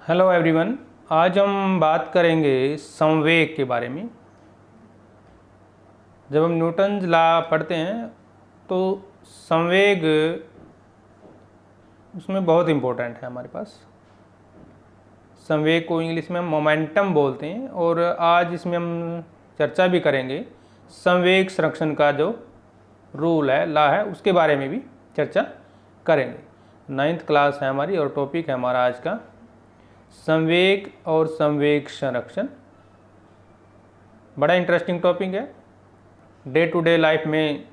Hello everyone. आज हम बात करेंगे संवेग के बारे में। जब हम न्यूटन्स लॉ पढ़ते हैं तो संवेग उसमें बहुत इम्पोर्टेंट है हमारे पास। संवेग को इंग्लिश में हम मोमेंटम बोलते हैं और आज इसमें हम चर्चा भी करेंगे संवेग संरक्षण का जो रूल है, लॉ है, उसके बारे में भी चर्चा करेंगे। 9th क्लास है हमारी और टॉपिक है हमारा आज का संवेग और संवेग संरक्षण। बड़ा इंटरेस्टिंग टॉपिक है, डे टू डे लाइफ में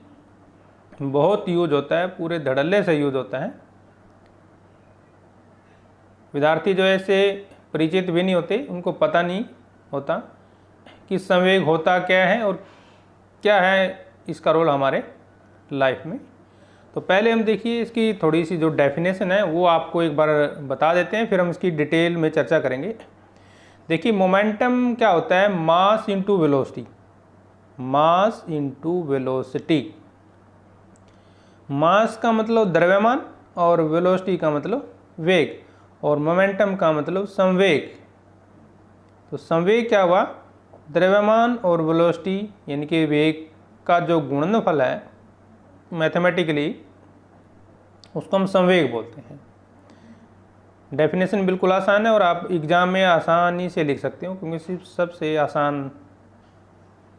बहुत यूज होता है, पूरे धड़ल्ले से यूज होता है। विद्यार्थी जो है इससे परिचित भी नहीं होते, उनको पता नहीं होता कि संवेग होता क्या है और क्या है इसका रोल हमारे लाइफ में। तो पहले हम देखिए इसकी थोड़ी सी जो डेफिनेशन है वो आपको एक बार बता देते हैं, फिर हम इसकी डिटेल में चर्चा करेंगे। देखिए मोमेंटम क्या होता है, mass into velocity. Mass into velocity, mass का मतलब द्रव्यमान और वेलोसिटी का मतलब वेग और मोमेंटम का मतलब संवेग। तो संवेग क्या हुआ, द्रव्यमान और वेलोसिटी यानी कि वेग का जो गुणनफल है मैथमेटिकली उसको हम संवेग बोलते हैं। डेफिनेशन बिल्कुल आसान है और आप एग्ज़ाम में आसानी से लिख सकते हो क्योंकि सिर्फ सबसे आसान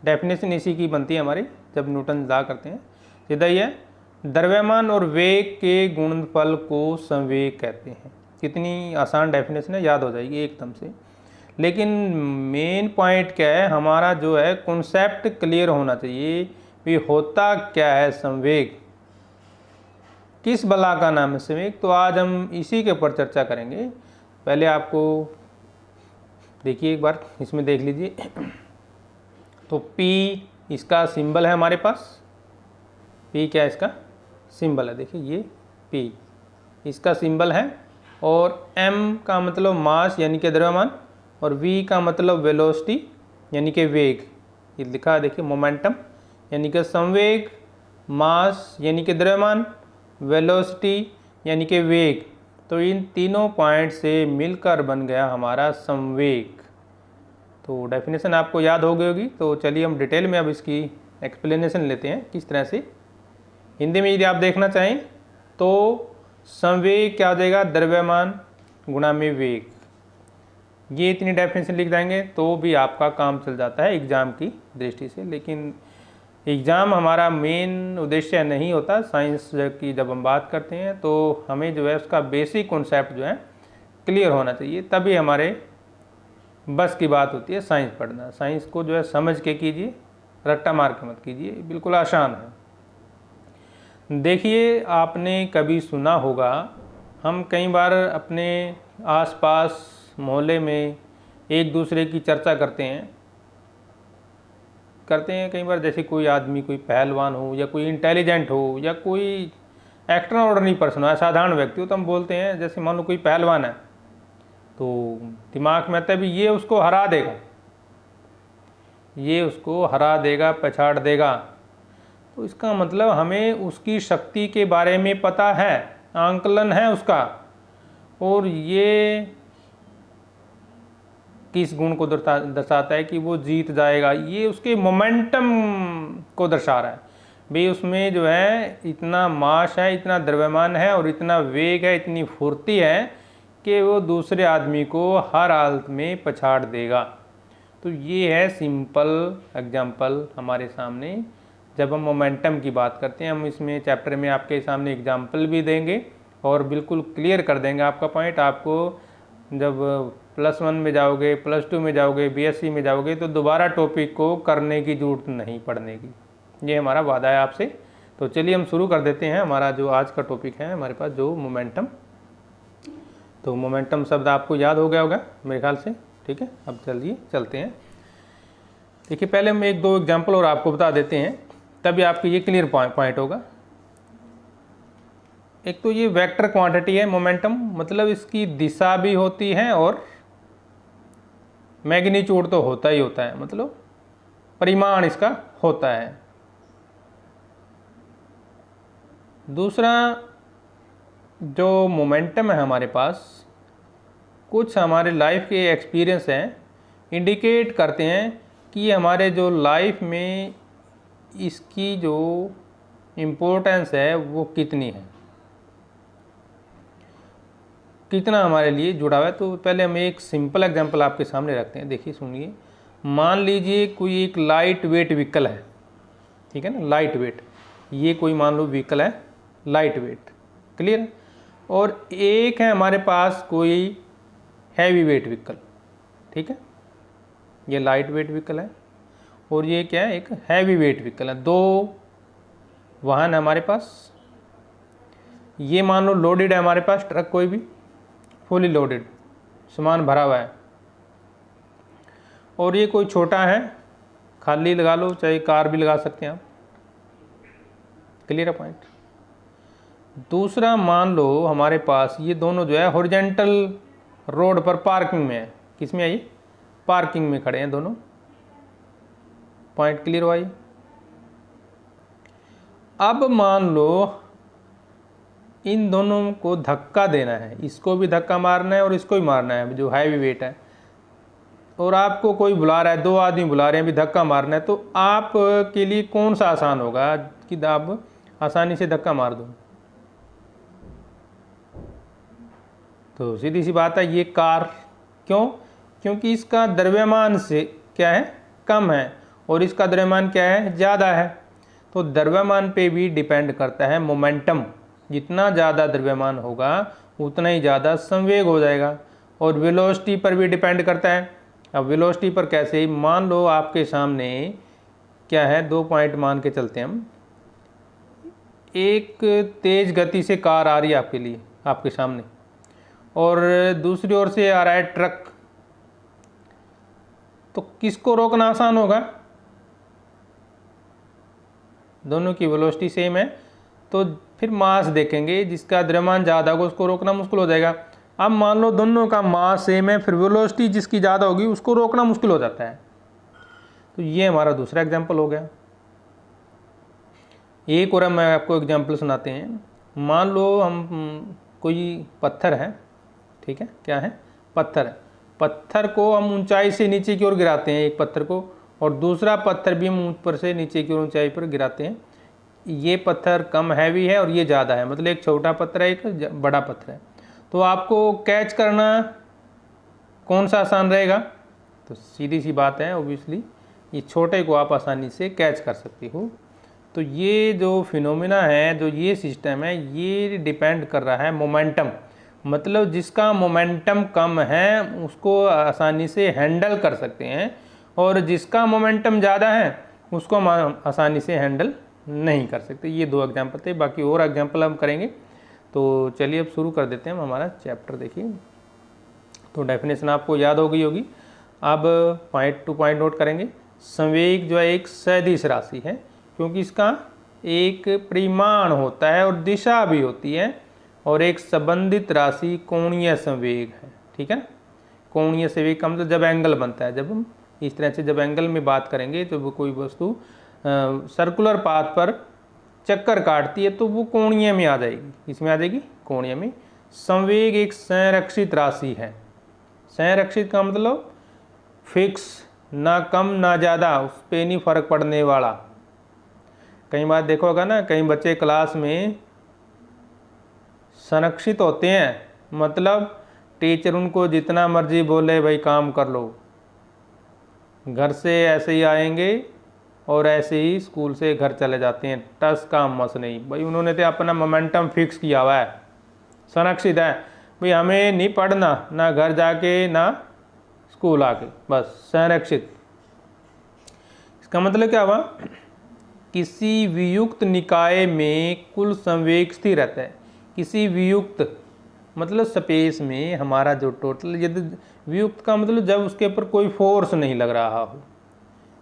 डेफिनेशन इसी की बनती है हमारी जब न्यूटन लॉ करते हैं। सीधा ही है, द्रव्यमान और वेग के गुणनफल को संवेग कहते हैं। कितनी आसान डेफिनेशन है, याद हो जाएगी एकदम से। लेकिन मेन पॉइंट क्या है, हमारा जो है कॉन्सेप्ट क्लियर होना चाहिए भी होता क्या है संवेग, किस बला का नाम है संवेग। तो आज हम इसी के ऊपर चर्चा करेंगे। पहले आपको देखिए एक बार इसमें देख लीजिए। तो P इसका सिंबल है हमारे पास, P क्या है इसका सिंबल है, देखिए ये P इसका सिंबल है। और M का मतलब मास यानी कि द्रव्यमान और V का मतलब वेलोसिटी यानी कि वेग। ये लिखा है देखिए मोमेंटम यानी कि संवेग, मास यानी कि द्रव्यमान, वेलोसिटी यानी कि वेग। तो इन तीनों पॉइंट से मिलकर बन गया हमारा संवेग। तो डेफिनेशन आपको याद हो गई होगी। तो चलिए हम डिटेल में अब इसकी एक्सप्लेनेशन लेते हैं किस तरह से। हिंदी में यदि आप देखना चाहें तो संवेग क्या हो जाएगा, द्रव्यमान गुणा में वेग। ये इतनी डेफिनेशन लिख देंगे तो भी आपका काम चल जाता है एग्ज़ाम की दृष्टि से। लेकिन एग्ज़ाम हमारा मेन उद्देश्य नहीं होता। साइंस की जब हम बात करते हैं तो हमें जो है उसका बेसिक कॉन्सेप्ट जो है क्लियर होना चाहिए, तभी हमारे बस की बात होती है साइंस पढ़ना। साइंस को जो है समझ के कीजिए, रट्टा मार के मत कीजिए, बिल्कुल आसान है। देखिए आपने कभी सुना होगा, हम कई बार अपने आसपास मोहल्ले में एक दूसरे की चर्चा करते हैं कई बार। जैसे कोई आदमी, कोई पहलवान हो या कोई इंटेलिजेंट हो या कोई एक्स्ट्रा ऑर्डिनरी पर्सन हो, साधारण व्यक्ति हो, तो हम बोलते हैं जैसे मान लो कोई पहलवान है तो दिमाग में आता है भी ये उसको हरा देगा, ये उसको हरा देगा, पछाड़ देगा। तो इसका मतलब हमें उसकी शक्ति के बारे में पता है, आंकलन है उसका, और ये किस गुण को दर्शाता है कि वो जीत जाएगा, ये उसके मोमेंटम को दर्शा रहा है। भाई उसमें जो है इतना मास है, इतना द्रव्यमान है और इतना वेग है, इतनी फुर्ती है कि वो दूसरे आदमी को हर हालत में पछाड़ देगा। तो ये है सिंपल एग्जाम्पल हमारे सामने जब हम मोमेंटम की बात करते हैं। हम इसमें चैप्टर में आपके सामने एग्जाम्पल भी देंगे और बिल्कुल क्लियर कर देंगे आपका पॉइंट। आपको जब +1 में जाओगे, +2 में जाओगे, BSc में जाओगे तो दोबारा टॉपिक को करने की जरूरत नहीं पड़ने की, ये हमारा वादा है आपसे। तो चलिए हम शुरू कर देते हैं हमारा जो आज का टॉपिक है हमारे पास, जो मोमेंटम। तो मोमेंटम शब्द आपको याद हो गया होगा मेरे ख्याल से, ठीक है। अब चलिए चलते हैं। देखिए पहले हम एक दो एग्जाम्पल और आपको बता देते हैं, तभी आपको ये क्लियर पॉइंट होगा। एक तो ये वेक्टर क्वांटिटी है मोमेंटम, मतलब इसकी दिशा भी होती है और मैग्नीट्यूड तो होता ही होता है, मतलब परिमाण इसका होता है। दूसरा जो मोमेंटम है हमारे पास, कुछ हमारे लाइफ के एक्सपीरियंस हैं, इंडिकेट करते हैं कि हमारे जो लाइफ में इसकी जो इम्पोर्टेंस है वो कितनी है, कितना हमारे लिए जुड़ा हुआ है। तो पहले हम एक सिंपल एग्जांपल आपके सामने रखते हैं, देखिए सुनिए। मान लीजिए कोई एक लाइट वेट व्हीकल है, ठीक है ना, लाइट वेट, ये कोई मान लो व्हीकल है लाइट वेट, क्लियर। और एक है हमारे पास कोई हैवी वेट व्हीकल, ठीक है, ये लाइट वेट व्हीकल है और ये क्या है, एक हैवी वेट व्हीकल है। दो वाहन है हमारे पास। ये मान लो लोडेड है हमारे पास, ट्रक कोई भी फुली लोडेड, सामान भरा हुआ है। और ये कोई छोटा है, खाली लगा लो, चाहे कार भी लगा सकते हैं आप, क्लियर है पॉइंट। दूसरा मान लो हमारे पास ये दोनों जो है हॉरिजॉन्टल रोड पर पार्किंग में है। किस में है ये? पार्किंग में खड़े हैं दोनों। पॉइंट क्लियर हुआ ये? अब मान लो इन दोनों को धक्का देना है, इसको भी धक्का मारना है और इसको भी मारना है जो हैवी वेट है, और आपको कोई बुला रहा है, दो आदमी बुला रहे हैं भी धक्का मारना है, तो आप के लिए कौन सा आसान होगा कि आप आसानी से धक्का मार दो? तो सीधी सी बात है, ये कार। क्यों? क्योंकि इसका द्रव्यमान से क्या है, कम है, और इसका द्रव्यमान क्या है, ज़्यादा है। तो द्रव्यमान पे भी डिपेंड करता है मोमेंटम। जितना ज़्यादा द्रव्यमान होगा उतना ही ज़्यादा संवेग हो जाएगा। और वेलोसिटी पर भी डिपेंड करता है। अब वेलोसिटी पर कैसे? मान लो आपके सामने क्या है, 2 पॉइंट मान के चलते हैं हम। एक तेज गति से कार आ रही है आपके लिए, आपके सामने, और दूसरी ओर से आ रहा है ट्रक। तो किसको रोकना आसान होगा? दोनों की वेलोसिटी सेम है, तो फिर मास देखेंगे, जिसका द्रव्यमान ज़्यादा होगा उसको रोकना मुश्किल हो जाएगा। अब मान लो दोनों का मास सेम है, फिर वेलोसिटी जिसकी ज़्यादा होगी उसको रोकना मुश्किल हो जाता है। तो ये हमारा दूसरा एग्जाम्पल हो गया। एक और मैं आपको एग्जाम्पल सुनाते हैं। मान लो हम कोई पत्थर है, ठीक है, क्या है, पत्थर है। पत्थर को हम ऊंचाई से नीचे की ओर गिराते हैं, एक पत्थर को, और दूसरा पत्थर भी हम ऊपर से नीचे की ओर ऊंचाई पर गिराते हैं। ये पत्थर कम हैवी है और ये ज़्यादा है, मतलब एक छोटा पत्थर है, एक बड़ा पत्थर है। तो आपको कैच करना कौन सा आसान रहेगा? तो सीधी सी बात है, ओब्वियसली ये छोटे को आप आसानी से कैच कर सकते हो। तो ये जो फिनोमिना है, जो ये सिस्टम है, ये डिपेंड कर रहा है मोमेंटम। मतलब जिसका मोमेंटम कम है उसको आसानी से हैंडल कर सकते हैं, और जिसका मोमेंटम ज़्यादा है उसको हम आसानी से हैंडल नहीं कर सकते। ये 2 एग्जाम्पल थे, बाकी और एग्जाम्पल हम करेंगे। तो चलिए अब शुरू कर देते हैं हम हमारा चैप्टर। देखिए, तो डेफिनेशन आपको याद हो गई होगी। अब पॉइंट टू पॉइंट नोट करेंगे। संवेग जो है एक सदिश राशि है, क्योंकि इसका एक परिमाण होता है और दिशा भी होती है, और एक संबंधित राशि कोणीय संवेग है, ठीक है। कोणीय संवेग का मतलब जब एंगल बनता है, जब हम इस तरह से जब एंगल में बात करेंगे, तो वो कोई वस्तु सर्कुलर पाथ पर चक्कर काटती है तो वो कोणीय में आ जाएगी। इसमें आ जाएगी कोणीय में। संवेग एक संरक्षित राशि है। संरक्षित का मतलब फिक्स, ना कम ना ज़्यादा, उस पर नहीं फर्क पड़ने वाला। कई बार देखो होगा ना, कई बच्चे क्लास में संरक्षित होते हैं, मतलब टीचर उनको जितना मर्जी बोले भाई काम कर लो, घर से ऐसे ही आएंगे और ऐसे ही स्कूल से घर चले जाते हैं, टस काम मस नहीं। भाई उन्होंने तो अपना मोमेंटम फिक्स किया हुआ है, संरक्षित है भाई, हमें नहीं पढ़ना, ना घर जाके ना स्कूल आके, बस संरक्षित। इसका मतलब क्या हुआ? किसी वियुक्त निकाय में कुल संवेग स्थिर रहता है। किसी वियुक्त मतलब स्पेस में हमारा जो टोटल, यदि वियुक्त का मतलब जब उसके ऊपर कोई फोर्स नहीं लग रहा हो,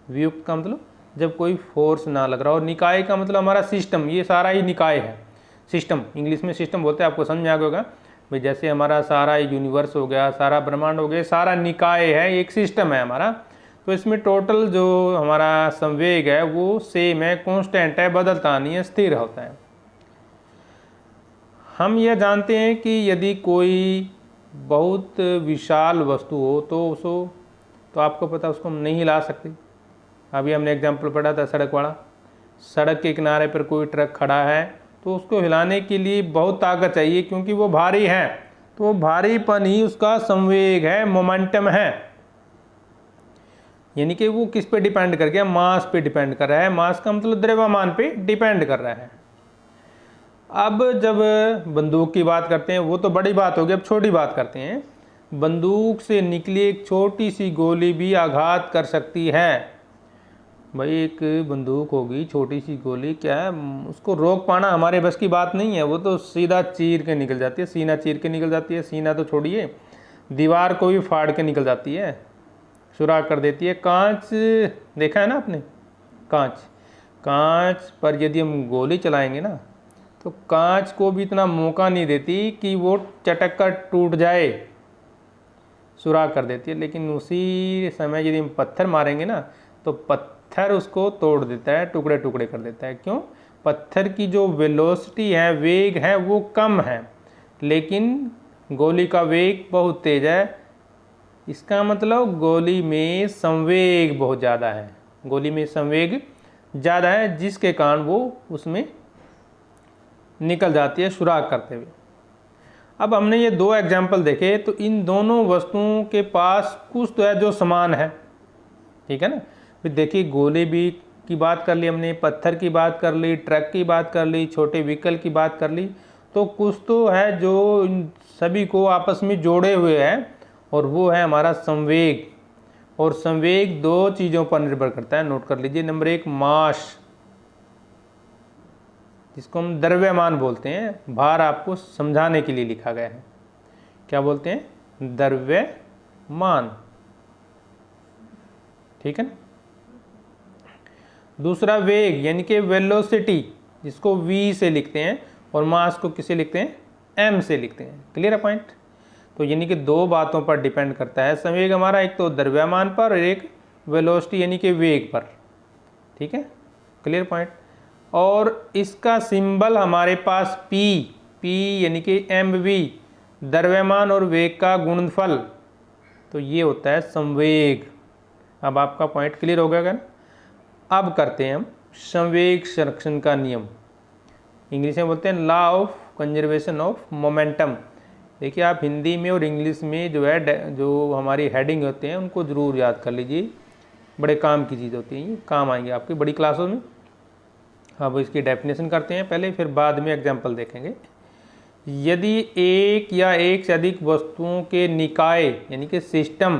वियुक्त का मतलब जब कोई फोर्स ना लग रहा हो। निकाय का मतलब हमारा सिस्टम, ये सारा ही निकाय है। सिस्टम, इंग्लिश में सिस्टम बोलते हैं, आपको समझ में आ गया होगा भाई। जैसे हमारा सारा यूनिवर्स हो गया, सारा ब्रह्मांड हो गया, सारा निकाय है, एक सिस्टम है हमारा। तो इसमें टोटल जो हमारा संवेग है वो सेम है, कांस्टेंट है, बदलता नहीं है, स्थिर होता है। हम यह जानते हैं कि यदि कोई बहुत विशाल वस्तु हो तो आपको पता उसको हम नहीं हिला सकते। अभी हमने एग्जाम्पल पढ़ा था सड़क वाला। सड़क के किनारे पर कोई ट्रक खड़ा है तो उसको हिलाने के लिए बहुत ताकत चाहिए, क्योंकि वो भारी है। तो वो भारीपन ही उसका संवेग है, मोमेंटम है। यानी कि वो किस पे डिपेंड कर गया? मास पे डिपेंड कर रहा है। मास का मतलब द्रव्यमान पे डिपेंड कर रहा है। अब जब बंदूक की बात करते हैं, वो तो बड़ी बात होगी, अब छोटी बात करते हैं। बंदूक से निकली एक छोटी सी गोली भी आघात कर सकती है। भाई एक बंदूक होगी, छोटी सी गोली, क्या है उसको रोक पाना हमारे बस की बात नहीं है। वो तो सीधा चीर के निकल जाती है, सीना चीर के निकल जाती है। सीना तो छोड़िए, दीवार को भी फाड़ के निकल जाती है, सुराख कर देती है। कांच देखा है ना आपने? कांच पर यदि हम गोली चलाएंगे ना, तो कांच को भी इतना मौका नहीं देती कि वो चटक कर टूट जाए, सुराख कर देती है। लेकिन उसी समय यदि हम पत्थर मारेंगे ना, तो पत्थर उसको तोड़ देता है, टुकड़े टुकड़े कर देता है। क्यों? पत्थर की जो वेलोसिटी है, वेग है, वो कम है, लेकिन गोली का वेग बहुत तेज है। इसका मतलब गोली में संवेग बहुत ज़्यादा है। गोली में संवेग ज़्यादा है, जिसके कारण वो उसमें निकल जाती है सुराख करते हुए। अब हमने ये दो एग्जाम्पल देखे, तो इन दोनों वस्तुओं के पास कुछ तो है जो समान है, ठीक है ना। फिर देखिए, गोली भी की बात कर ली हमने, पत्थर की बात कर ली, ट्रक की बात कर ली, छोटे व्हीकल की बात कर ली। तो कुछ तो है जो इन सभी को आपस में जोड़े हुए है, और वो है हमारा संवेग। और संवेग दो चीज़ों पर निर्भर करता है, नोट कर लीजिए। नंबर एक, मास, जिसको हम द्रव्यमान बोलते हैं। भार आपको समझाने के लिए लिखा गया है। क्या बोलते हैं? द्रव्यमान, ठीक है ना। दूसरा वेग, यानी कि वेलोसिटी, जिसको v से लिखते हैं, और मास को किसे लिखते हैं? m से लिखते हैं। क्लियर है पॉइंट? तो यानी कि दो बातों पर डिपेंड करता है संवेग हमारा, एक तो द्रव्यमान पर और एक वेलोसिटी यानी कि वेग पर, ठीक है। Clear point? और इसका सिंबल हमारे पास p यानी कि mv, द्रव्यमान और वेग का गुणनफल। तो ये होता है संवेग। अब आपका पॉइंट क्लियर हो गया ना। अब करते हैं हम संवेग संरक्षण का नियम। इंग्लिश में बोलते हैं law of conservation of momentum. देखिए, आप हिंदी में और इंग्लिश में जो है, जो हमारी हेडिंग होते हैं, उनको ज़रूर याद कर लीजिए। बड़े काम की चीज़ होती है, काम आएंगे आपकी बड़ी क्लासों में। अब इसकी डेफिनेशन करते हैं पहले, फिर बाद में एग्जाम्पल देखेंगे। यदि एक या एक से अधिक वस्तुओं के निकाय यानी कि सिस्टम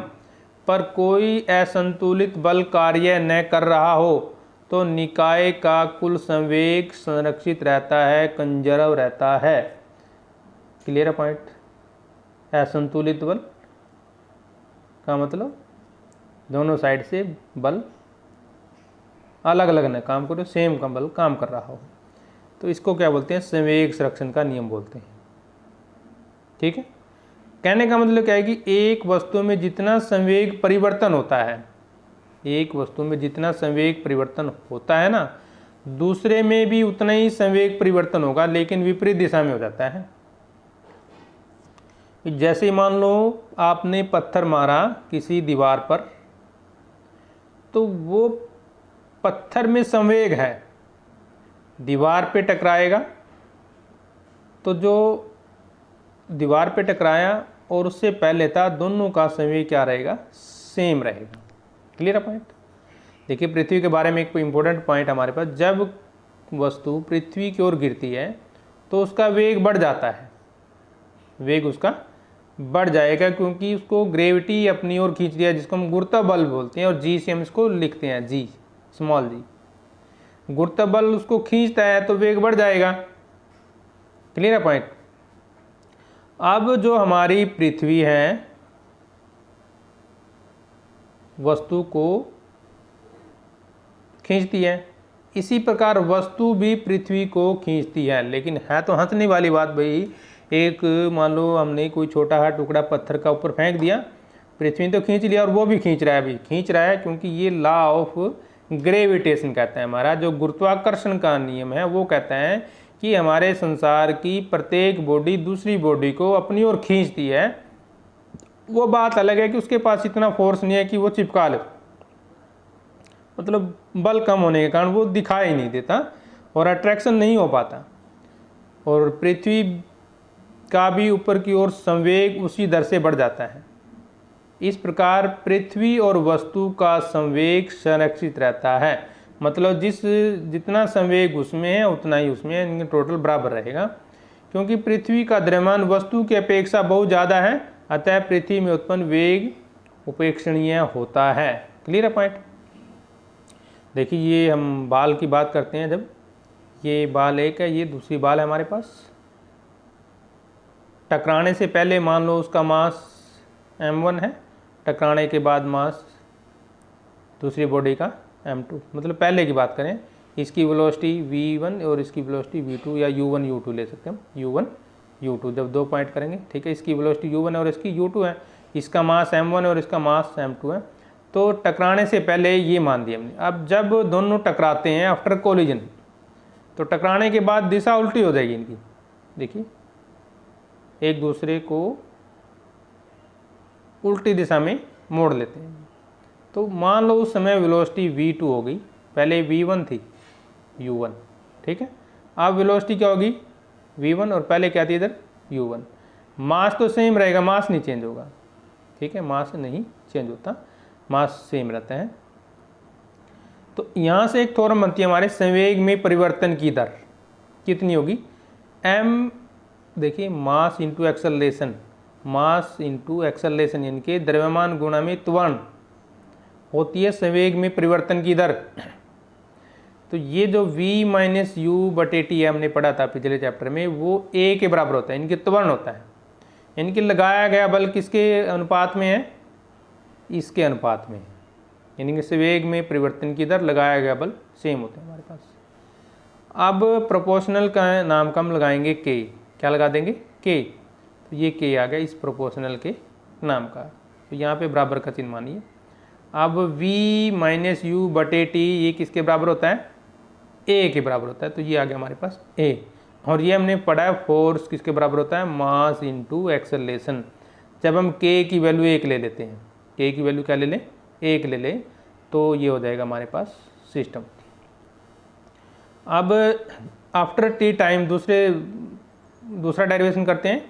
पर कोई असंतुलित बल कार्य न कर रहा हो, तो निकाय का कुल संवेग संरक्षित रहता है, कंजर्व रहता है। क्लियर है पॉइंट? असंतुलित बल का मतलब दोनों साइड से बल अलग अलग न काम करो, सेम का बल काम कर रहा हो, तो इसको क्या बोलते हैं? संवेग संरक्षण का नियम बोलते हैं, ठीक है। कहने का मतलब क्या है कि एक वस्तु में जितना संवेग परिवर्तन होता है, एक वस्तु में जितना संवेग परिवर्तन होता है ना, दूसरे में भी उतना ही संवेग परिवर्तन होगा, लेकिन विपरीत दिशा में हो जाता है। जैसे ही मान लो आपने पत्थर मारा किसी दीवार पर, तो वो पत्थर में संवेग है, दीवार पे टकराएगा, तो जो दीवार पे टकराया और उससे पहले था, दोनों का संवेग क्या रहेगा? सेम रहेगा। क्लियर है पॉइंट? देखिए, पृथ्वी के बारे में एक इंपॉर्टेंट पॉइंट हमारे पास, जब वस्तु पृथ्वी की ओर गिरती है तो उसका वेग बढ़ जाता है, वेग उसका बढ़ जाएगा, क्योंकि उसको ग्रेविटी अपनी ओर खींच दिया, जिसको हम गुरुत्व बल बोलते हैं, और जी से हम इसको लिखते हैं, जी, स्मॉल जी। गुरुत्व बल उसको खींचता है तो वेग बढ़ जाएगा। क्लियर है पॉइंट? अब जो हमारी पृथ्वी है, वस्तु को खींचती है, इसी प्रकार वस्तु भी पृथ्वी को खींचती है। लेकिन है तो हंसने वाली बात भाई, एक मान लो हमने कोई छोटा सा टुकड़ा पत्थर का ऊपर फेंक दिया, पृथ्वी तो खींच लिया और वो भी खींच रहा है, अभी खींच रहा है, क्योंकि ये लॉ ऑफ ग्रेविटेशन कहता है, हमारा जो गुरुत्वाकर्षण का नियम है, वो कहता है कि हमारे संसार की प्रत्येक बॉडी दूसरी बॉडी को अपनी ओर खींचती है, वो बात अलग है कि उसके पास इतना फोर्स नहीं है कि वो चिपका ले, मतलब बल कम होने के कारण वो दिखाई नहीं देता और अट्रैक्शन नहीं हो पाता। और पृथ्वी का भी ऊपर की ओर संवेग उसी दर से बढ़ जाता है। इस प्रकार पृथ्वी और वस्तु का संवेग संरक्षित रहता है, मतलब जितना संवेग उसमें है उतना ही उसमें इनके टोटल बराबर रहेगा। क्योंकि पृथ्वी का द्रव्यमान वस्तु की अपेक्षा बहुत ज़्यादा है, अतः पृथ्वी में उत्पन्न वेग उपेक्षणीय होता है। क्लियर है पॉइंट? देखिए ये हम बाल की बात करते हैं, जब ये बाल एक है, ये दूसरी बाल है हमारे पास। टकराने से पहले मान लो उसका मास m1 है, टकराने के बाद मास दूसरी बॉडी का m2, मतलब पहले की बात करें, इसकी वेलोसिटी v1 और इसकी वेलोसिटी v2 या u1 u2 ले सकते हैं हम, u1 u2 जब 2 पॉइंट करेंगे, ठीक है। इसकी वेलोसिटी u1 और इसकी u2 है, इसका मास m1 और इसका मास m2 है। तो टकराने से पहले ये मान दिया हमने। अब जब दोनों टकराते हैं आफ्टर कोलिजन, तो टकराने के बाद दिशा उल्टी हो जाएगी इनकी, देखिए एक दूसरे को उल्टी दिशा में मोड़ लेते हैं। तो मान लो उस समय वेलोसिटी v2 हो गई, पहले v1 थी u1, ठीक है। अब वेलोसिटी क्या होगी v1 और पहले क्या थी इधर u1। मास तो सेम रहेगा, मास नहीं चेंज होगा, ठीक है, मास नहीं चेंज होता, मास सेम रहता है। तो यहाँ से एक थ्योरम बनती है हमारे संवेग में परिवर्तन की दर कितनी होगी, m, देखिए mass into acceleration, mass into acceleration यानी कि द्रव्यमान गुणा में त्वरण होती है संवेग में परिवर्तन की दर। तो ये जो v माइनस यू बटे टी हमने पढ़ा था पिछले चैप्टर में, वो a के बराबर होता है, इनके त्वरण होता है। इनके लगाया गया बल किसके अनुपात में है, इसके अनुपात में, यानी कि संवेग में परिवर्तन की दर लगाया गया बल सेम होता है हमारे पास। अब प्रोपोर्शनल का नाम कम लगाएंगे k, क्या लगा देंगे k, तो ये k आ गया इस प्रोपोर्शनल के नाम का, तो यहाँ पे बराबर का चिन्ह मानिए। अब v माइनस यू बटे टी ये किसके बराबर होता है, a के बराबर होता है, तो ये आ गया हमारे पास a। और ये हमने पढ़ा है फोर्स किसके बराबर होता है, मास इंटू एक्सेलरेशन। जब हम k की वैल्यू 1 ले लेते हैं, k की वैल्यू क्या ले लें 1 ले लें, तो ये हो जाएगा हमारे पास सिस्टम। अब आफ्टर टी टाइम दूसरा डेरिवेशन करते हैं।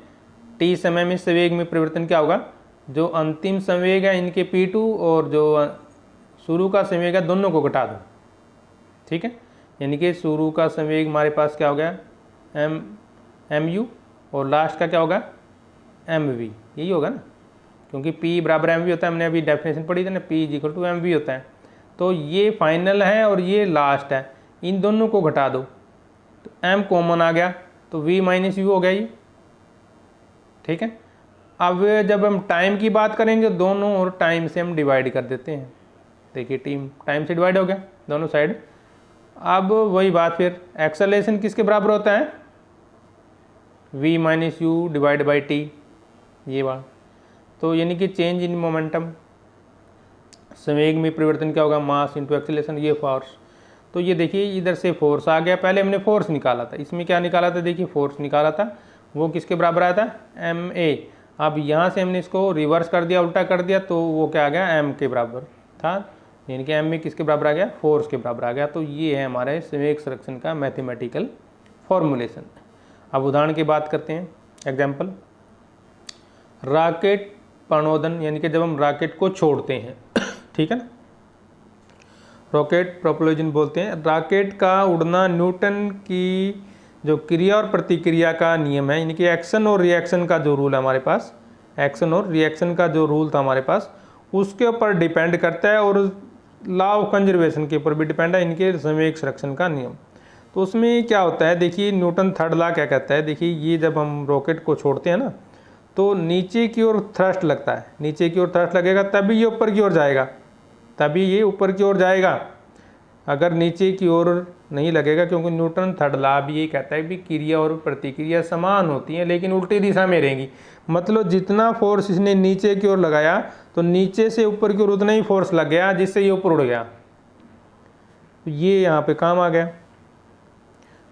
टी समय में संवेग में परिवर्तन क्या होगा, जो अंतिम संवेग है इनके P2 और जो शुरू का संवेग है दोनों को घटा दो, ठीक है। यानी कि शुरू का संवेग हमारे पास क्या हो गया mu और लास्ट का क्या होगा mv, यही होगा ना, क्योंकि P बराबर mv होता है, हमने अभी डेफिनेशन पढ़ी थी ना, P इक्वल टू mv होता है। तो ये फाइनल है और ये लास्ट है, इन दोनों को घटा दो तो m कॉमन आ गया, तो v माइनस यू हो गया ये, ठीक है। अब जब हम टाइम की बात करेंगे दोनों और टाइम से हम डिवाइड कर देते हैं, देखिए टाइम से डिवाइड हो गया दोनों साइड। अब वही बात फिर एक्सेलरेशन किसके बराबर होता है, v minus you divide by T, ये बात। तो यानी कि चेंज इन मोमेंटम, संवेग में परिवर्तन क्या होगा, मास इंटू एक्सेलरेशन, ये फोर्स। तो ये देखिए इधर से फोर्स आ गया, पहले हमने फोर्स निकाला था, इसमें क्या निकाला था, देखिए फोर्स निकाला था, वो किसके बराबर आया था ma। अब यहाँ से हमने इसको रिवर्स कर दिया, उल्टा कर दिया, तो वो क्या आ गया m के बराबर था, यानी कि m में किसके बराबर आ गया, फोर्स के बराबर आ गया। तो ये है हमारे संवेग संरक्षण का मैथमेटिकल फॉर्मूलेशन। अब उदाहरण की बात करते हैं, एग्जाम्पल, रॉकेट प्रणोदन, यानी कि जब हम रॉकेट को छोड़ते हैं, ठीक है ना, रॉकेट प्रोपल्शन बोलते हैं। रॉकेट का उड़ना न्यूटन की जो क्रिया और प्रतिक्रिया का नियम है, यानी कि एक्शन और रिएक्शन का जो रूल है हमारे पास, एक्शन और रिएक्शन का जो रूल था हमारे पास, उसके ऊपर डिपेंड करता है, और लॉ ऑफ कंजर्वेशन के ऊपर भी डिपेंड है, इनके संवेग संरक्षण का नियम। तो उसमें क्या होता है, देखिए न्यूटन थर्ड लॉ क्या कहता है, देखिए ये जब हम रॉकेट को छोड़ते हैं ना, तो नीचे की ओर थ्रस्ट लगता है, नीचे की ओर थ्रस्ट लगेगा तभी ये ऊपर की ओर जाएगा, तभी ये ऊपर की ओर जाएगा। अगर नीचे की ओर नहीं लगेगा, क्योंकि न्यूटन थर्ड लॉ भी यही कहता है कि क्रिया और प्रतिक्रिया समान होती हैं लेकिन उल्टी दिशा में रहेंगी। मतलब जितना फोर्स इसने नीचे की ओर लगाया तो नीचे से ऊपर की ओर उतना ही फोर्स लग गया जिससे ये ऊपर उड़ गया। तो ये यहाँ पे काम आ गया।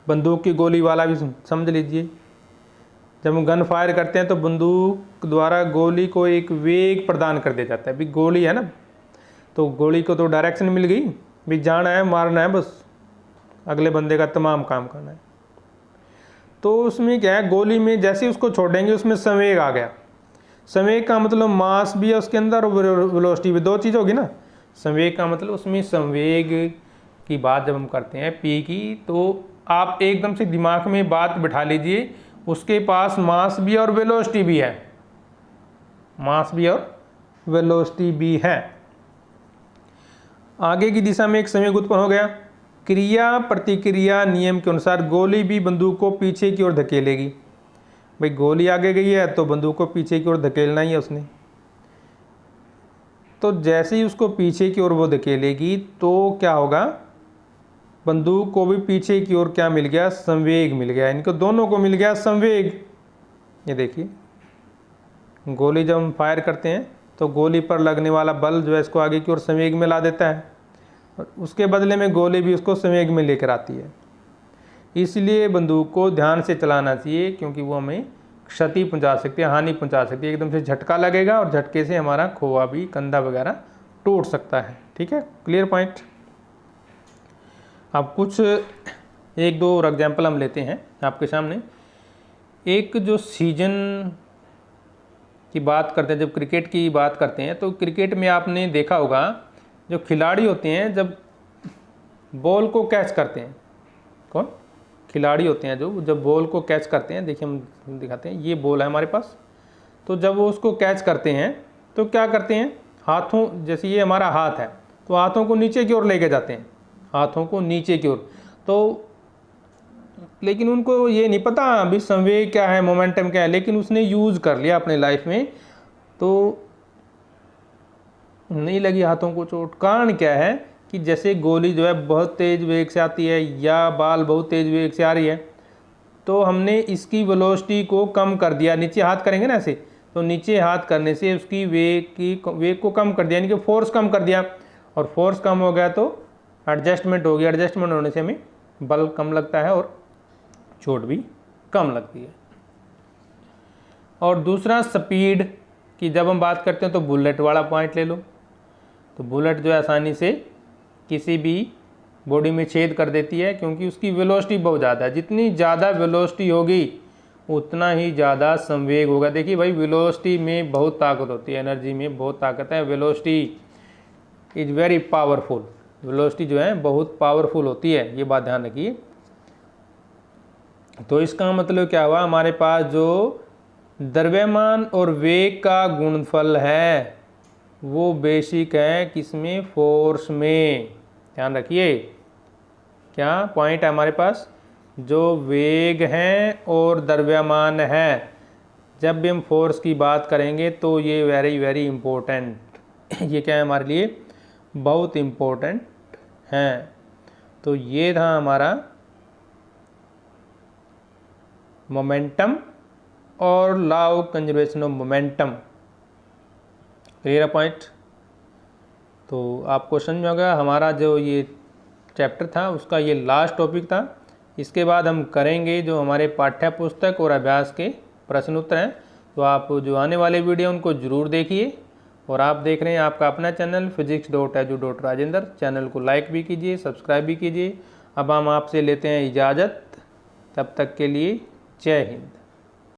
बंदूक की गोली वाला भी समझ लीजिए, जब हम गन फायर करते हैं तो बंदूक द्वारा गोली को एक वेग प्रदान कर दिया जाता है। अभी गोली है ना, तो गोली को तो डायरेक्शन मिल गई, भी जाना है, मारना है, बस अगले बंदे का तमाम काम करना है। तो उसमें क्या है, गोली में जैसे ही उसको छोड़ेंगे उसमें संवेग आ गया। संवेग का मतलब मास भी है उसके अंदर और वेलोसिटी भी, दो चीज़ होगी ना। संवेग का मतलब उसमें संवेग की बात जब हम करते हैं पी की, तो आप एकदम से दिमाग में बात बिठा लीजिए, उसके पास मास भी और वेलोसिटी भी है, मास भी और वेलोसिटी भी है। आगे की दिशा में एक संवेग उत्पन्न हो गया। क्रिया प्रतिक्रिया नियम के अनुसार गोली भी बंदूक को पीछे की ओर धकेलेगी। भाई गोली आगे गई है तो बंदूक को पीछे की ओर धकेलना ही है उसने। तो जैसे ही उसको पीछे की ओर वो धकेलेगी तो क्या होगा, बंदूक को भी पीछे की ओर क्या मिल गया, संवेग मिल गया। इनको दोनों को मिल गया संवेग। ये देखिए, गोली जब हम फायर करते हैं तो गोली पर लगने वाला बल जो है इसको आगे की ओर संवेग में ला देता है, और उसके बदले में गोली भी उसको संवेग में लेकर आती है। इसलिए बंदूक को ध्यान से चलाना चाहिए, क्योंकि वो हमें क्षति पहुंचा सकती है, हानि पहुंचा सकती है। एकदम से झटका लगेगा और झटके से हमारा खोआ भी, कंधा वगैरह टूट सकता है। ठीक है, क्लियर पॉइंट। अब कुछ एक दो और एग्जाम्पल हम लेते हैं आपके सामने। एक जो सीजन की बात करते हैं, जब क्रिकेट की बात करते हैं तो क्रिकेट में आपने देखा होगा जो खिलाड़ी होते हैं जब बॉल को कैच करते हैं, कौन खिलाड़ी होते हैं जो जब बॉल को कैच करते हैं, देखिए हम दिखाते हैं, ये बॉल है हमारे पास। तो जब वो उसको कैच करते हैं तो क्या करते हैं, हाथों, जैसे ये हमारा हाथ है तो हाथों को नीचे की ओर लेके जाते हैं, हाथों को नीचे की ओर। तो लेकिन उनको ये नहीं पता अभी संवेग क्या है, मोमेंटम क्या है, लेकिन उसने यूज़ कर लिया अपने लाइफ में, तो नहीं लगी हाथों को चोट। कारण क्या है कि जैसे गोली जो है बहुत तेज़ वेग से आती है या बाल बहुत तेज़ वेग से आ रही है, तो हमने इसकी वेलोसिटी को कम कर दिया। नीचे हाथ करेंगे ना ऐसे, तो नीचे हाथ करने से उसकी वेग को कम कर दिया, यानी कि फोर्स कम कर दिया, और फोर्स कम हो गया तो एडजस्टमेंट हो गया। एडजस्टमेंट होने से हमें बल कम लगता है और चोट भी कम लगती है। और दूसरा स्पीड की जब हम बात करते हैं तो बुलेट वाला पॉइंट ले लो। तो बुलेट जो है आसानी से किसी भी बॉडी में छेद कर देती है, क्योंकि उसकी वेलोसिटी बहुत ज़्यादा है। जितनी ज़्यादा वेलोसिटी होगी उतना ही ज़्यादा संवेग होगा। देखिए भाई, वेलोसिटी में बहुत ताकत होती है, एनर्जी में बहुत ताकत है। Velocity is very powerful. Velocity जो है बहुत पावरफुल होती है, ये बात ध्यान रखिए। तो इसका मतलब क्या हुआ, हमारे पास जो द्रव्यमान और वेग का गुणनफल है वो बेसिक है किसमें, फोर्स में। ध्यान रखिए, क्या पॉइंट है हमारे पास, जो वेग है और द्रव्यमान है, जब भी हम फोर्स की बात करेंगे तो ये वेरी वेरी इम्पोर्टेंट ये क्या है हमारे लिए, बहुत इम्पोर्टेंट है। तो ये था हमारा मोमेंटम और law of conservation of momentum. Clear point. तो आपको समझ में आ गया, हमारा जो ये चैप्टर था उसका ये लास्ट टॉपिक था। इसके बाद हम करेंगे जो हमारे पाठ्य पुस्तक और अभ्यास के प्रश्न उत्तर हैं। तो आप जो आने वाले वीडियो उनको ज़रूर देखिए। और आप देख रहे हैं आपका अपना चैनल physics.edu.rajendra। चैनल को लाइक भी कीजिए, सब्सक्राइब भी कीजिए। अब हम आपसे लेते हैं इजाज़त, तब तक के लिए जय हिंद।